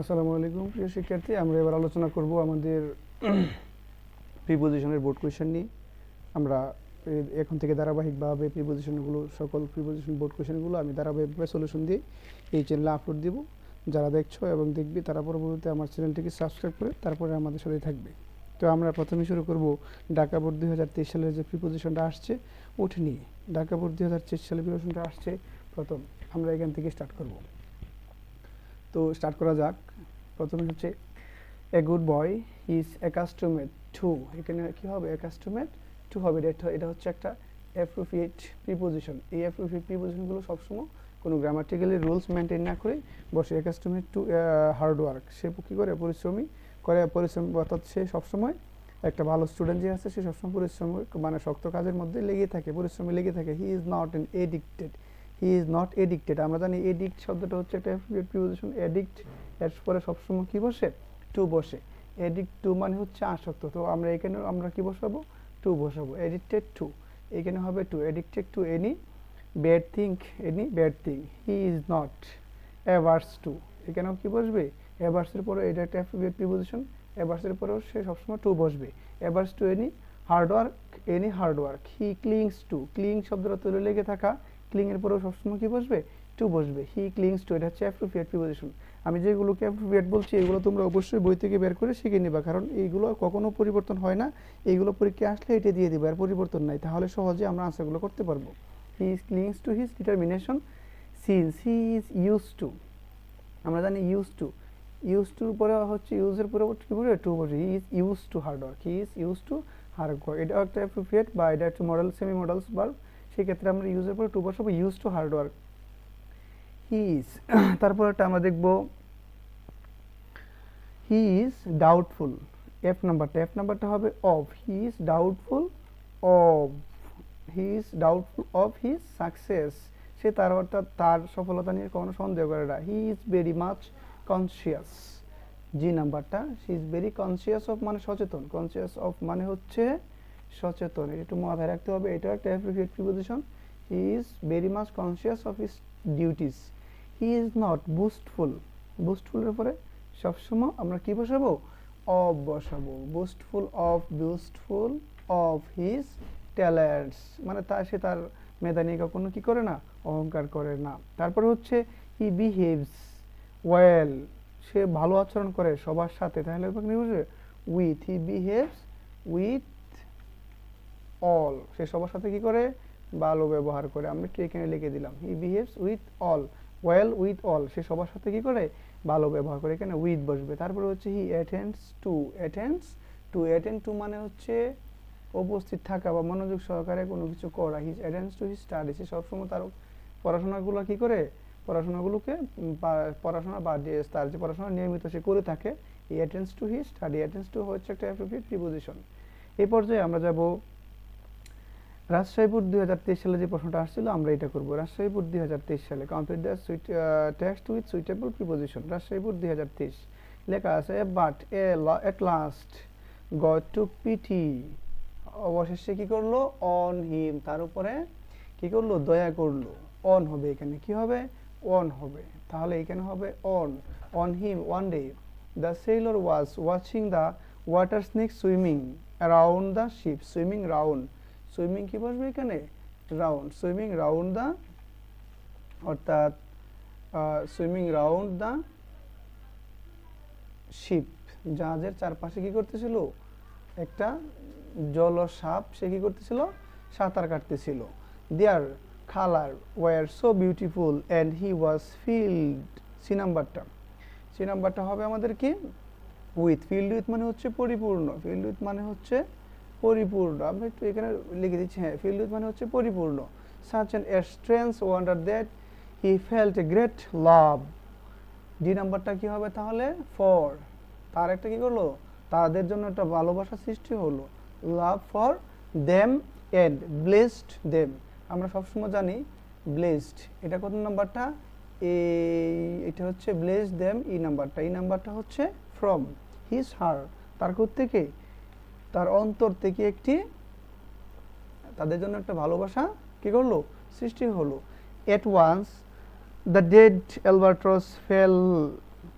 আসসালামু আলাইকুম প্রিয় শিক্ষার্থী, আমরা এবার আলোচনা করব আমাদের প্রিপোজিশনের বোর্ড কোয়েশ্চেন নিয়ে। আমরা এখন থেকে ধারাবাহিকভাবে প্রিপোজিশনগুলো, সকল প্রিপোজিশন বোর্ড কোয়েশ্চেনগুলো আমি ধারাবাহিকভাবে সলিউশন দিয়ে এই চ্যানেলে আপলোড দিব। যারা দেখছো এবং দেখবে তারা পরবর্তীতে আমার চ্যানেলটিকে সাবস্ক্রাইব করে তারপরে আমাদের সাথে থাকবে। তো আমরা প্রথমে শুরু করব ঢাকা বোর্ড 2023 সালের যে প্রিপোজিশনটা আসছে ওঠে নিয়ে। ঢাকা বোর্ড 2023 সালের প্রিপোজিশনটা আসছে প্রথম, আমরা এখান থেকে স্টার্ট করব। তো স্টার্ট করা যাক। প্রথমে হচ্ছে a good boy is accustomed to, এখানে কি হবে? অ্যাকাস্টমেড টু হবে। এটা হচ্ছে একটা অ্যাপ্রোপ্রিয়েট প্রিপোজিশন। এই অ্যাপ্রোপ্রিয়েট প্রিপোজিশনগুলো সবসময় কোনো গ্রামাটিক্যালি রুলস মেনটেন না করে বসে। অ্যাকাস্টমেড টু হার্ড ওয়ার্ক, সে কী করে? পরিশ্রমী করে। পরিশ্রম অর্থাৎ সে সবসময় একটা ভালো স্টুডেন্ট যে আছে সে সবসময় পরিশ্রম মানে শক্ত কাজের মধ্যে লেগে থাকে, পরিশ্রমে লেগে থাকে। হি is not an addicted, he is not addicted. আমরা জানি এডিক্ট শব্দটা হচ্ছে একটা প্রিপোজিশন। এডিক্ট এর পরে সবসময় কি বসে? টু বসে। এডিক্ট টু মানে হচ্ছে আসক্ত। তো আমরা এখানে আমরা কি বসাবো? টু বসাবো। এডিক্টেড টু, এখানে হবে to. Addicted to any bad thing, any bad thing. He is not averse to, এখানেও কি বসবে? অ্যাভার্সের পরে এটা একটা প্রিপোজিশন। অ্যাভার্সের পরেও সে সবসময় টু বসবে। Averse to any hard work, any hard work. He clings to, cling শব্দটা তুলে লেগে থাকা, ক্লিং এর পরেও সবসময় কি বসবে? টু বসবে। হি ক্লিংস টু, এটা হচ্ছে অ্যাপ্রোপ্রিয়েট প্রিপোজিশন। আমি যেগুলোকে অ্যাপ্রোপ্রিয়েট বলছি এগুলো তোমরা অবশ্যই বই থেকে বের করে শিখে নিবা, কারণ এইগুলো কখনো পরিবর্তন হয় না। এইগুলো পরীক্ষা আসলে এটা দিয়ে দিবা, আর পরিবর্তন নাই, তাহলে সহজে আমরা আনসারগুলো করতে পারবো। He clings to his determination since he is use to. আমরা জানি ইউজ টু, ইউজ টুর পরে হচ্ছে ইউজের পরে কি বলবে? টু বসে। হি is use two hard work, he is use two hard work. এটা একটা অ্যাপ্রোপ্রিয়েট বা এটা একটা মডেল, সেমি মডেলস ভার্ব। সেক্ষেত্রে আমরা ইউজের পরে টু বসাবো, use to hard work. He is তারপর একটা আমরা দেখবো হি ইজ ডাউটফুল। এফ নাম্বারটা হবে of. He is doubtful of, he is doubtful of his success. সে তার অর্থাৎ তার সফলতা নিয়ে কোনো সন্দেহ করে না। He is very much conscious. G নাম্বারটা, he is very conscious of মানে সচেতন, কনসিয়াস অফ মানে হচ্ছে সচেতন। এটা একটু মাথায় রাখতে হবে, এটা একটা appropriate preposition. He is very much conscious of his duties. He is not boastful, বুস্টফুলের পরে সবসময় আমরা কি বসাবো? অফ বসাবো। Boastful of, boastful of his talents, মানে সে তার মেধা নিয়ে কখনো কি করে না? অহংকার করে না। তারপরে হচ্ছে হি বিহেভস ওয়েল, সে ভালো আচরণ করে সবার সাথে। তাহলে with, he behaves with all, সে সবার সাথে কি করে? ভালো ব্যবহার করে। আমরা কি এখানে লিখে দিলাম? He behaves with all, well with all, সে সবার সাথে কি করে? ভালো ব্যবহার করে। এখানে উইথ বসবে। তারপরে হচ্ছে he attends to, attends to, attend to মানে হচ্ছে উপস্থিত থাকা বা মনোযোগ সহকারে কোনো কিছু করা। His attends to his study, সে সবসময় তার পড়াশোনাগুলো কি করে? পড়াশোনাগুলোকে পড়াশোনা বা তার যে পড়াশোনা নিয়মিত সে করে থাকে। He attends to his study, attends to হচ্ছে একটা অ্যাপ্রোপ্রিয়েট প্রিপোজিশন। এই পর্যায়ে আমরা যাব রাজশাহী বোর্ড 2023 সালে যে প্রশ্নটা আসছিল আমরা এটা করব। রাজশাহী বোর্ড 2023 সালে complete the text with suitable preposition. Rajshahi board 2023 লেখা আছে but at last God took pity, অবশেষে কি করলো? অন হিম, তার উপরে কি করলো? দয়া করলো। অন হবে, এখানে কি হবে? অন হবে। তাহলে এখানে হবে on him one day the sailor was watching the water snake swimming around the ship. Swimming round, swimming কি বসবে এখানে? রাউন্ড, সুইমিং রাউন্ড দ্য, অর্থাৎ সুইমিং রাউন্ড দ্য শিপ, জাহাজের চারপাশে কি করতেছিল? একটা জলসাপ সে কি করতেছিল? সাঁতার কাটতেছিল। Their colour were so beautiful and he was filled. C নাম্বারটা হবে আমাদের কি? উইথ। ফিল্ড উইথ মানে হচ্ছে পরিপূর্ণ, ফিল্ড উইথ মানে হচ্ছে পরিপূর্ণ। আমরা একটু এখানে লিখে দিচ্ছি, হ্যাঁ, ফিল্ড উইথ মানে হচ্ছে পরিপূর্ণ। Such an strange wonder that he felt a great love. D নাম্বারটা কি হবে তাহলে? ফর, তার একটা কি করলো? তাদের জন্য একটা ভালোবাসা সৃষ্টি হলো। Love for them and blessed them. আমরা সবসময় জানি ব্লেসড, এটা কত নাম্বারটা? এটা হচ্ছে ব্লেসড দেম, ই নাম্বারটা হচ্ছে ফ্রম হিজ হার, তার থেকে, তার অন্তর থেকে একটি তাদের জন্য একটা ভালোবাসা কি করলো? সৃষ্টি হলো। At once the dead albatross fell,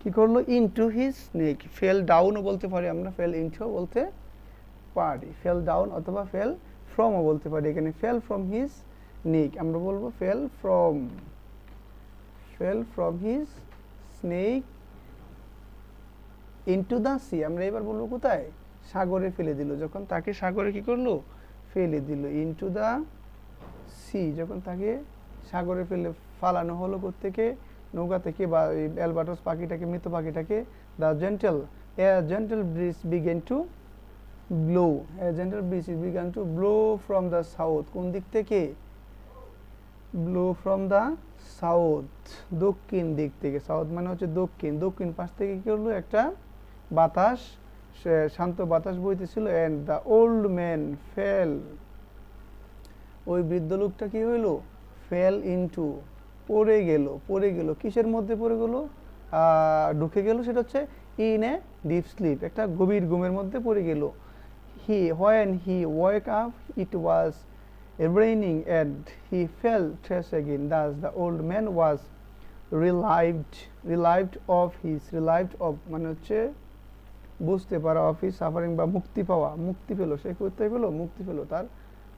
কি করলো, ইনটু হিজ নেক। ফেল ডাউনও বলতে পারি আমরা, ফেল ইনটুও বলতে পারি, ফেল ডাউন অথবা ফেল ফ্রমও বলতে পারি। এখানে ফেল ফ্রম হিজ নেক, আমরা বলবো fell from his snake into the sea. আমরা এবার বলবো কোথায়, সাগরে ফেলে দিল, যখন তাকে সাগরে কি করলো, ফেলে দিল। ইনটু দ্য সি, যখন তাকে সাগরে ফালানো হলো কোত্থেকে, নৌকা থেকে, বা অ্যালবাট্রস পাখিটাকে, মৃত পাখিটাকে। The gentle breeze began to blow, gentle breeze began to blow from the south, কোন দিক থেকে, ব্লো ফ্রম দ্য সাউথ, দক্ষিণ দিক থেকে। সাউথ মানে হচ্ছে দক্ষিণ, দক্ষিণ পাশ থেকে কি করলো, একটা বাতাস, শান্ত বাতাস বইতেছিল। And the old man fell, ওই বৃদ্ধ লোকটা কি হইল, ফেল ইনটু, পড়ে গেল, কিসের মধ্যে পড়ে গেল, ঢুকে গেল, সেটা হচ্ছে ইন এ ডিপ স্লিপ, একটা গভীর ঘুমের মধ্যে পড়ে গেল। when he woke up it was raining and he fell trash again, thus the old man was relieved of মানে হচ্ছে বুঝতে পারা, of his suffering বা মুক্তি পাওয়া, মুক্তি পেল, সে কোথায় পেল, মুক্তি পেল, তার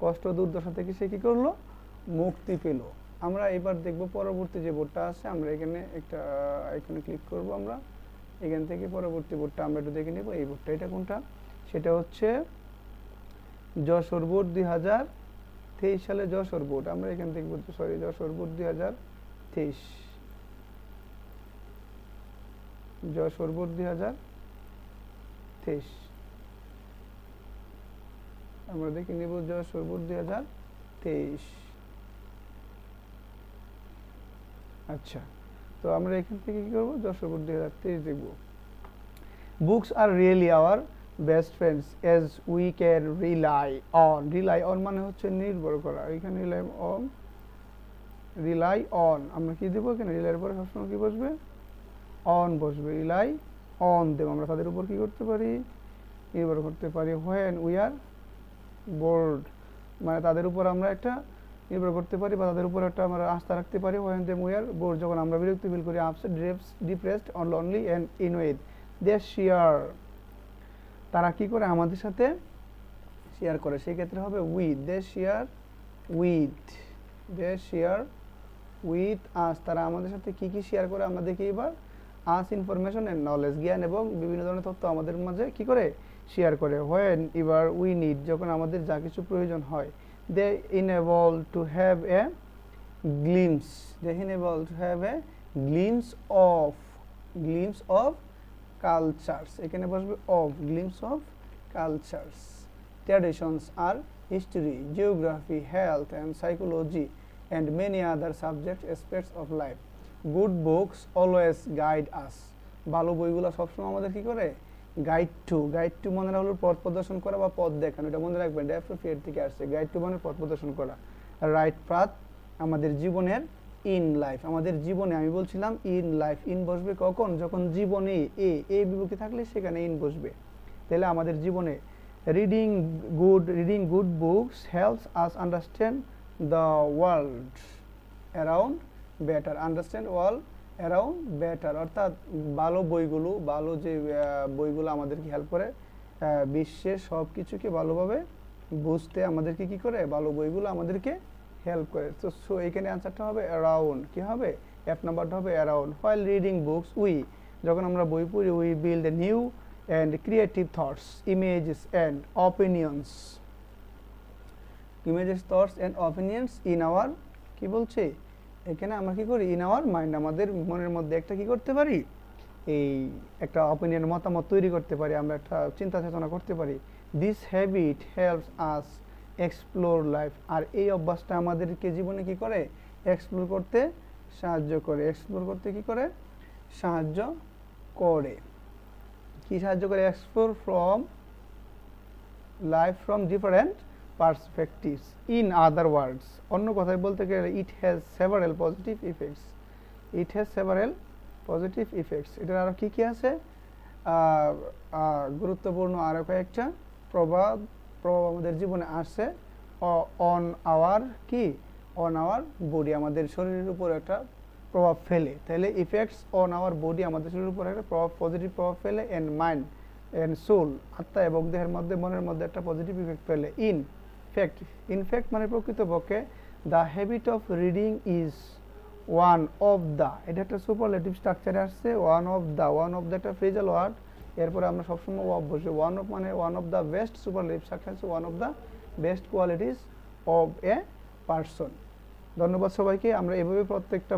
কষ্ট দুর্দশা থেকে সে কি করলো, মুক্তি পেল। আমরা এবার দেখব পরবর্তী যে বোর্ডটা আছে, আমরা এখানে ক্লিক করব, আমরা এখান থেকে পরবর্তী বোর্ডটা আমরা একটু দেখে নেব। এই বোর্ডটা, এটা কোনটা, সেটা হচ্ছে যশোর বোর্ড 2023 সালে যশোর বোর্ড। আমরা এখান থেকে যশোর বোর্ড 2023, যশোর বোর্ড 2023 আমরা দেখে নেব, যশোর বোর্ড 2023। আচ্ছা, তো আমরা এখান থেকে কি করব, যশোর বোর্ড 2023 দেখব। Books are really our best friends age we can rely on মানে হচ্ছে নির্ভর করা, এখানে রিলাই অন আমরা কি দেবো, এখানে রিলাইয়ের পরে সবসময় কি বসবে, অন বসবে, রিলাই অন দেবো। আমরা তাদের উপর কি করতে পারি, নির্ভর করতে পারি। হোয়েন উই আর বোর্ড মানে তাদের উপর আমরা একটা নির্ভর করতে পারি, বা তাদের উপর একটা আমরা আস্থা রাখতে পারি। When them we are bored, যখন আমরা বিরক্ত ফিল করি, upset, depressed or lonely and inward, they share, তারা কি করে, আমাদের সাথে শেয়ার করে, সেই ক্ষেত্রে হবে with, they share with us, তারা আমাদের সাথে কি কি শেয়ার করে, আমরা দেখি এবার। আস ইনফরমেশন এন্ড নলেজ, জ্ঞান এবং বিভিন্ন ধরনের তথ্য আমাদের মাঝে কি করে, শেয়ার করে। হোয়েন এবার উই নিড, যখন আমাদের যা কিছু প্রয়োজন হয়। They enable to have a glimpse of cultures, এখানে বসবে of, glimpse of cultures. Traditions আর history, geography, health and psychology and many other subject aspects of life. Good books always guide us. ভালো বইগুলো সবসময় আমাদের কি করে, গাইড টু মনে হলো পথ প্রদর্শন করা বা পথ দেখানো, এটা মনে রাখবেন, ডেফিনেট থেকে আসছে। গাইড টু মানে পথ প্রদর্শন করা। রাইট পাথ আমাদের জীবনের, ইন লাইফ আমাদের জীবনে, আমি বলছিলাম ইন লাইফ, ইন বসবে কখন, যখন জীবনে এ বিভক্তি থাকলে সেখানে ইন বসবে। তাহলে আমাদের জীবনে reading good books helps us understand the world around better, understand world around better, অর্থাৎ ভালো বইগুলো, ভালো যে বইগুলো আমাদেরকে হেল্প করে বিশ্বের সব কিছুকে ভালোভাবে বুঝতে, আমাদেরকে কি করে, ভালো বইগুলো আমাদেরকে হেল্প করে। তো সো এখানে অ্যান্সারটা হবে অ্যারাউন্ড, কি হবে, এফ নাম্বারটা হবে অ্যারাউন্ড। হোয়াইল রিডিং বুকস যখন আমরা বই পড়ি, we build a new and creative thoughts, images and opinions, thoughts and opinions in our, কি বলছে এখানে, আমরা কি করি, ইন আওয়ার মাইন্ড, আমাদের মনের মধ্যে একটা কি করতে পারি, এই একটা অপিনিয়ন, মতামত তৈরি করতে পারি, আমরা একটা চিন্তা চেতনা করতে পারি। This habit helps us explore life, আর এই অভ্যাসটা আমাদেরকে জীবনে কি করে, এক্সপ্লোর করতে সাহায্য করে। কি করে, সাহায্য করে, explore from life from different perspectives. In other words, অন্য কথায় বলতে গেলে, it has several positive effects, এটার আরও কী কী আছে, গুরুত্বপূর্ণ আরও কয়েকটা প্রভাব আমাদের জীবনে আসছে। অন আওয়ার বডি, আমাদের শরীরের উপর একটা প্রভাব ফেলে, তাহলে ইফেক্টস অন আওয়ার বডি আমাদের শরীরের উপর একটা পজিটিভ প্রভাব ফেলে, এন্ড মাইন্ড এন্ড সোল আত্মা এবং দেহের মধ্যে মনের মধ্যে একটা পজিটিভ ইফেক্ট ফেলে। ইনফ্যাক্ট মানে প্রকৃতপক্ষে the habit of reading is one of the, এটা একটা সুপারলেটিভ স্ট্রাকচারে আসছে, ওয়ান অফ দ্য একটা ফ্রেজাল ওয়ার্ড, এরপরে আমরা সবসময় অফ বসে, ওয়ান অফ মানে one of the best, superlative structure হচ্ছে one of the best qualities of a person. ধন্যবাদ সবাইকে। আমরা এভাবে প্রত্যেকটা